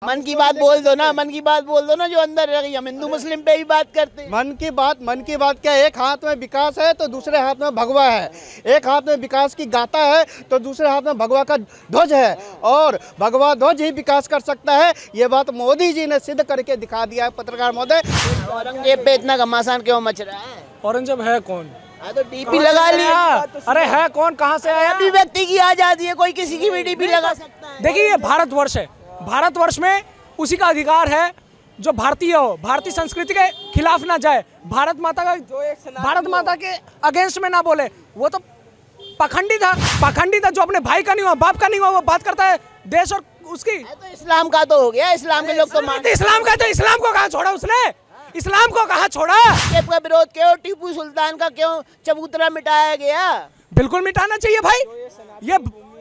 मन की बात बोल दो ना, मन की बात बोल दो ना जो अंदर रही। हम हिंदू मुस्लिम पे ही बात करते हैं। मन की बात क्या, एक हाथ में विकास है तो दूसरे हाथ में भगवा है। एक हाथ में विकास की गाथा है तो दूसरे हाथ में भगवा का ध्वज है, और भगवा ध्वज ही विकास कर सकता है। ये बात मोदी जी ने सिद्ध करके दिखा दिया है। पत्रकार महोदय, औरंगजेब पे इतना घमासान क्यों मच रहा है? औरंगजेब है कौन? तो डीपी लगा लिया। अरे है कौन, कहाँ से आया? अभिव्यक्ति की आजादी है, कोई किसी की भी डीपी लगा सकता है। देखिए ये भारतवर्ष है, भारतवर्ष में उसी का अधिकार है जो भारतीय हो, भारतीय संस्कृति के खिलाफ ना जाए, भारत माता के अगेंस्ट में ना बोले। वो तो पाखंडी था जो अपने भाई का नहीं हुआ, बाप का नहीं हुआ, वो बात करता है देश और उसकी। तो इस्लाम का तो हो गया, इस्लाम के लोग तो मानते। इस्लाम का, तो इस्लाम को कहाँ छोड़ा उसने? इस्लाम को कहाँ छोड़ा? का विरोध क्यों? टीपू सुल्तान का क्यों चबूतरा मिटाया गया? बिल्कुल मिटाना चाहिए भाई।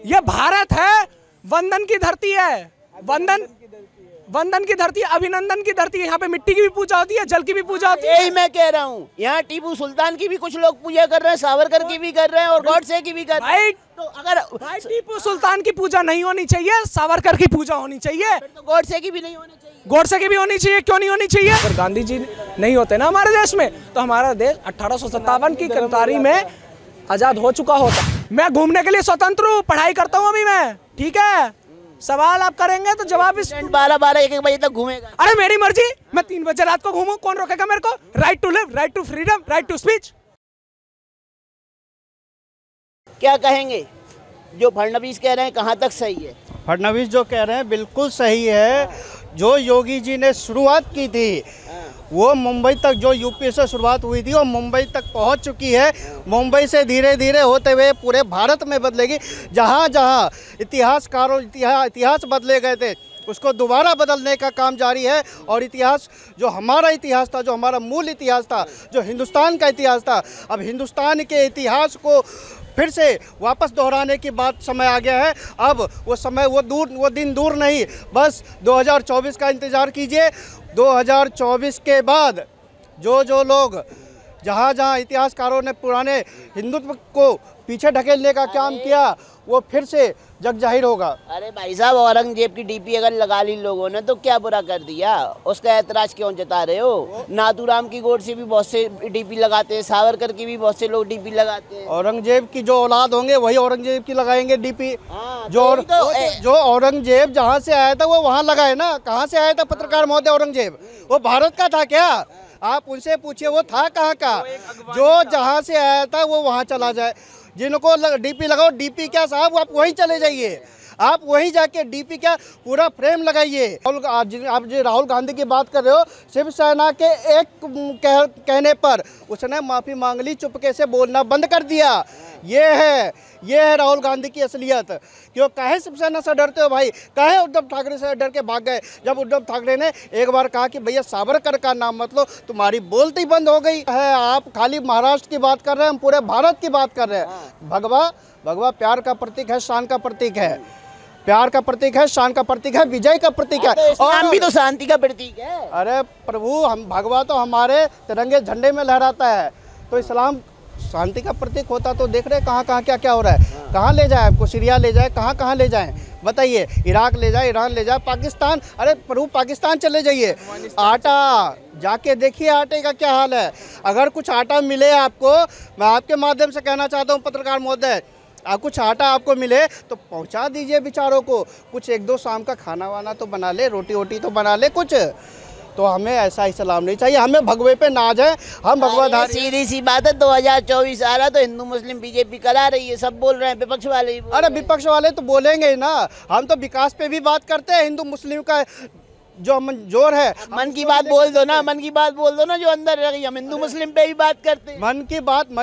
ये भारत है, वंदन की धरती है, वंदन की धरती, अभिनंदन की धरती है। यहाँ पे मिट्टी की भी पूजा होती है, जल की भी पूजा होती है। यही मैं कह रहा हूँ, यहाँ टीपू सुल्तान की भी कुछ लोग पूजा कर रहे हैं, सावरकर की भी कर रहे हैं और गॉडसे की भी कर रहे हैं। तो अगर टीपू सुल्तान की पूजा नहीं होनी चाहिए, सावरकर की पूजा होनी चाहिए, तो गॉडसे की भी नहीं होनी चाहिए। गोडसे की भी होनी चाहिए। क्यों नहीं होनी चाहिए? अगर गांधी जी नहीं होते ना हमारे देश में, तो हमारा देश 1857 की गिरफ्तारी में आजाद हो चुका होता। मैं घूमने के लिए स्वतंत्र हूँ, पढ़ाई करता हूँ अभी मैं, ठीक है। सवाल आप करेंगे तो जवाब इस 12-12 1-1 बजे तक घूमेगा। अरे मेरी मर्जी, मैं 3 बजे रात को घूमूं, कौन रोकेगा मेरे को? Right to live, right to freedom, right to speech. क्या कहेंगे जो फडणवीस कह रहे हैं, कहाँ तक सही है? फडणवीस जो कह रहे हैं बिल्कुल सही है। जो योगी जी ने शुरुआत की थी वो मुंबई तक, जो यूपी से शुरुआत हुई थी वो मुंबई तक पहुंच चुकी है। मुंबई से धीरे धीरे होते हुए पूरे भारत में बदलेगी। जहां जहां इतिहासकारों इतिहास बदले गए थे, उसको दोबारा बदलने का काम जारी है। और इतिहास, जो हमारा इतिहास था, जो हमारा मूल इतिहास था, जो हिंदुस्तान का इतिहास था, अब हिंदुस्तान के इतिहास को फिर से वापस दोहराने की बात समय आ गया है। अब वो समय, वो दिन दूर नहीं, बस 2024 का इंतज़ार कीजिए। 2024 के बाद जो लोग, जहाँ इतिहासकारों ने पुराने हिंदुत्व को पीछे ढकेलने का काम किया, वो फिर से जग जाहिर होगा। अरे भाई साहब, औरंगजेब की डीपी अगर लगा ली लोगों ने तो क्या बुरा कर दिया? उसका ऐतराज क्यों जता रहे हो? नाथूराम की गोड से भी बहुत से डीपी लगाते हैं, सावरकर की भी बहुत से लोग डीपी लगाते हैं। औरंगजेब की जो औलाद होंगे वही औरंगजेब की लगाएंगे डीपी। जो औरंगजेब जहाँ से आया था वो वहाँ लगाए ना। कहाँ से आया था पत्रकार महोदय औरंगजेब? वो भारत का था क्या? आप उनसे पूछिए वो था कहाँ का। जो जहाँ से आया था वो वहाँ चला जाए। जिनको डीपी लगाओ, डीपी क्या साहब, आप वहीं चले जाइए, आप वहीं जाके डीपी क्या पूरा फ्रेम लगाइए। आप जो राहुल गांधी की बात कर रहे हो, शिवसेना के एक कहने पर उसने माफ़ी मांग ली, चुपके से बोलना बंद कर दिया। ये है राहुल गांधी की असलियत। क्यों, काहे शिवसेना से डरते हो भाई? काहे उद्धव ठाकरे से डर के भाग गए? जब उद्धव ठाकरे ने एक बार कहा कि भैया सावरकर का नाम मत लो, तुम्हारी बोलती बंद हो गई है। आप खाली महाराष्ट्र की बात कर रहे हैं, हम पूरे भारत की बात कर रहे हैं। भगवा प्यार का प्रतीक है, शान का प्रतीक है, प्यार का प्रतीक है, शान का प्रतीक है, विजय का प्रतीक है। और भी तो शांति का प्रतीक है। अरे प्रभु, हम भगवा तो हमारे तिरंगे झंडे में लहराता है, तो इस्लाम शांति का प्रतीक होता। तो देख रहे कहाँ क्या हो रहा है। कहाँ ले जाए आपको? सीरिया ले जाए, कहाँ ले जाए बताइए? इराक ले जाए, ईरान ले जाए, पाकिस्तान, अरे प्रभु पाकिस्तान चले जाइए। आटा जाके देखिए, आटे का क्या हाल है। अगर कुछ आटा मिले आपको, मैं आपके माध्यम से कहना चाहता हूँ पत्रकार महोदय, कुछ आटा आपको मिले तो पहुंचा दीजिए बेचारों को। कुछ 1-2 शाम का खाना वाना तो बना ले, रोटी वोटी तो बना ले कुछ। तो हमें ऐसा इस्लाम नहीं चाहिए, हमें भगवे पे नाज है, हम भगवाधारी। सीधी सी बात है, 2024 आ रहा तो हिंदू मुस्लिम बीजेपी करा रही है, सब बोल रहे हैं, विपक्ष वाले ही बोल रहे हैं। अरे विपक्ष वाले तो बोलेंगे ही ना, हम तो विकास पे भी बात करते हैं। हिंदू मुस्लिम का जो मंजूर है, मन की बात बोल दो ना, मन की बात बोल दो ना जो अंदर रही। हम हिंदू मुस्लिम पे ही बात करते हैं। मन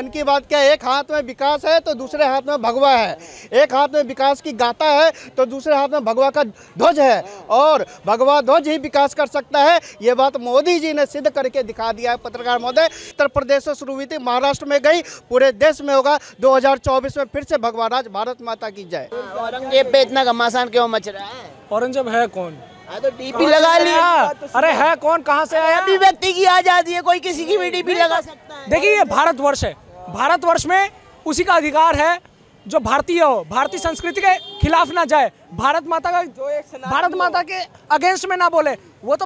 की बात क्या, एक हाथ में विकास है तो दूसरे हाथ में भगवा है। एक हाथ में विकास की गाथा है तो दूसरे हाथ में भगवा का ध्वज है, और भगवा ध्वज ही विकास कर सकता है। ये बात मोदी जी ने सिद्ध करके दिखा दिया है। पत्रकार महोदय, उत्तर प्रदेश से शुरू हुई थी, महाराष्ट्र में गई, पूरे देश में होगा। 2024 में फिर से भगवा राज, भारत माता की जय। औरंगजेब पे इतना घमासान क्यों मच रहा है? औरंगजेब है कौन? तो डीपी लगा लिया। अरे है कौन, कहाँ से आया? अभिव्यक्ति की आजादी है, कोई किसी की भी डीपी लगा सकता है। देखिए ये भारतवर्ष है, भारतवर्ष में उसी का अधिकार है जो भारतीय हो, भारतीय संस्कृति के खिलाफ ना जाए, भारत माता का जो एक भारत माता के अगेंस्ट में ना बोले, वो तो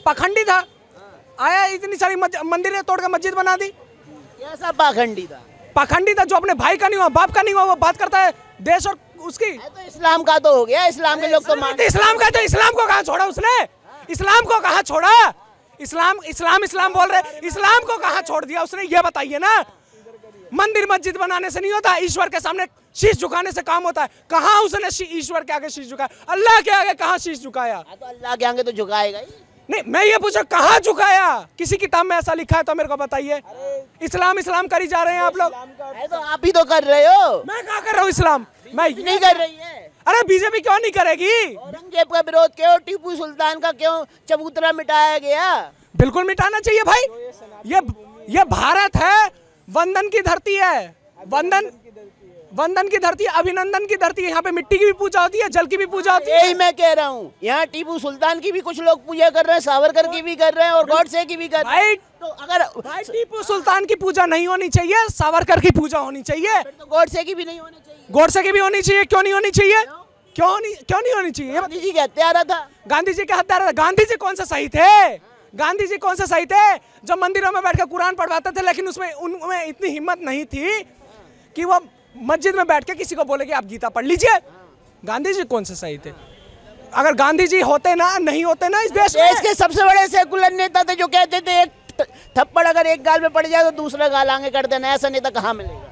पाखंडी था। आया इतनी सारी मंदिरें तोड़ के मस्जिद बना दी। कैसा पाखंडी था? पाखंडी था, जो अपने भाई का नहीं हुआ, बाप का नहीं हुआ, वो बात करता है देश और उसकी। तो इस्लाम का तो हो गया, इस्लाम के लोग तो मानते। इस्लाम का, तो इस्लाम को कहाँ छोड़ा उसने? इस्लाम को कहाँ छोड़ा? इस्लाम बोल रहे, इस्लाम को कहाँ छोड़ दिया उसने, ये बताइए ना। मंदिर मस्जिद बनाने से नहीं होता, ईश्वर के सामने शीश झुकाने से काम होता है। कहाँ उसने ईश्वर के आगे शीश झुकाया? अल्लाह के आगे कहाँ शीश झुकाया? तो अल्लाह के आगे तो झुकाएगा ही नहीं। मैं ये पूछा कहाँ झुकाया? किसी किताब में ऐसा लिखा है तो मेरे को बताइए। इस्लाम करी जा रहे हैं आप लोग। तो आप ही तो कर रहे हो। मैं कहाँ कर रहा हूँ इस्लाम? मैं नहीं कर रही है। अरे बीजेपी क्यों नहीं करेगी? औरंगजेब का विरोध क्यों, टीपू सुल्तान का क्यों चबूतरा मिटाया गया? बिल्कुल मिटाना चाहिए भाई। ये भारत है, वंदन की धरती है, वंदन की धरती, अभिनंदन की धरती है। यहाँ पे मिट्टी की भी पूजा होती है, जल की भी पूजा होती है। यही मैं कह रहा हूँ, यहाँ टीपू सुल्तान की भी कुछ लोग पूजा कर रहे हैं, सावरकर की भी कर रहे हैं और गॉडसे की भी कर रहे हैं। तो अगर टीपू सुल्तान की पूजा नहीं होनी चाहिए, सावरकर की पूजा होनी चाहिए, तो गॉडसे की भी नहीं होनी चाहिए। गोडसे की भी होनी चाहिए। क्यों नहीं होनी चाहिए? क्यों नहीं होनी चाहिए? गांधी जी के हत्यारा था। गांधी जी के हत्यारा था। गांधी जी कौन से सही थे? गांधी जी कौन से सही थे? जो मंदिरों में बैठ कर कुरान पढ़वाते थे, लेकिन उसमें उनमें इतनी हिम्मत नहीं थी कि वो मस्जिद में बैठ के किसी को बोले कि आप गीता पढ़ लीजिए। गांधी जी कौन से सही थे? अगर गांधी जी होते ना, नहीं होते ना, इस देश के सबसे बड़े सेकुलर नेता थे, जो कहते थे एक थप्पड़ अगर एक गाल में पड़ जाए तो दूसरा गाल आगे कर देना। ऐसा नेता कहाँ मिलेगा?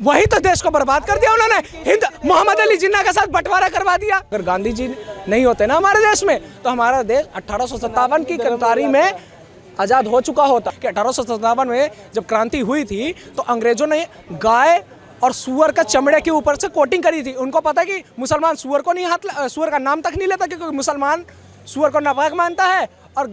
वही तो देश को बर्बाद कर दिया उन्होंने। मोहम्मद अली जिन्ना के साथ बंटवारा करवा दिया। अगर गांधी जी नहीं होते ना हमारे देश में, तो हमारा देश 1857 की क्रांति में आज़ाद हो चुका होता। कि 1857 में जब क्रांति हुई थी तो अंग्रेजों ने गाय और सुअर का चमड़े के ऊपर से कोटिंग करी थी। उनको पता है कि मुसलमान सुअर को नहीं सुअर का नाम तक नहीं लेता, क्योंकि मुसलमान सुअर को नापाक मानता है और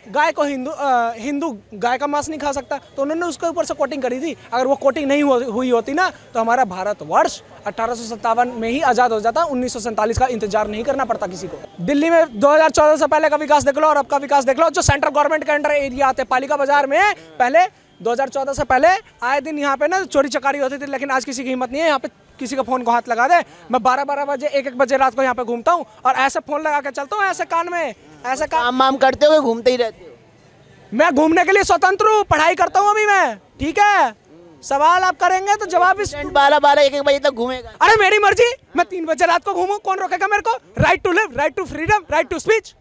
गाय को हिंदू गाय का मांस नहीं खा सकता। तो उन्होंने उसके ऊपर से कोटिंग करी थी। अगर वो कोटिंग नहीं हुई होती ना, तो हमारा भारतवर्ष 1857 में ही आज़ाद हो जाता। 1947 का इंतजार नहीं करना पड़ता किसी को। दिल्ली में 2014 से पहले का विकास देख लो और अब का विकास देख लो। जो सेंट्रल गवर्नमेंट के अंडर एरिया आते, पालिका बाजार में पहले 2014 से पहले आए दिन यहाँ पे ना चोरी चकारी होती थी, लेकिन आज किसी की हिम्मत नहीं है यहाँ पे किसी का फोन को हाथ लगा दे। मैं 12-12 बजे 1-1 बजे रात को यहाँ पे घूमता हूँ और ऐसे फोन लगा के चलता हूँ, ऐसे कान में, ऐसे काम करते हुए घूमते ही रहते हो। मैं घूमने के लिए स्वतंत्र हूँ, पढ़ाई करता हूँ अभी मैं, ठीक है। सवाल आप करेंगे तो जवाब इस 12-12 1-1 बजे तक घूमेगा। अरे मेरी मर्जी, मैं 3 बजे रात को घूमूं, कौन रोकेगा मेरे को? Right to live, right to freedom, right to speech.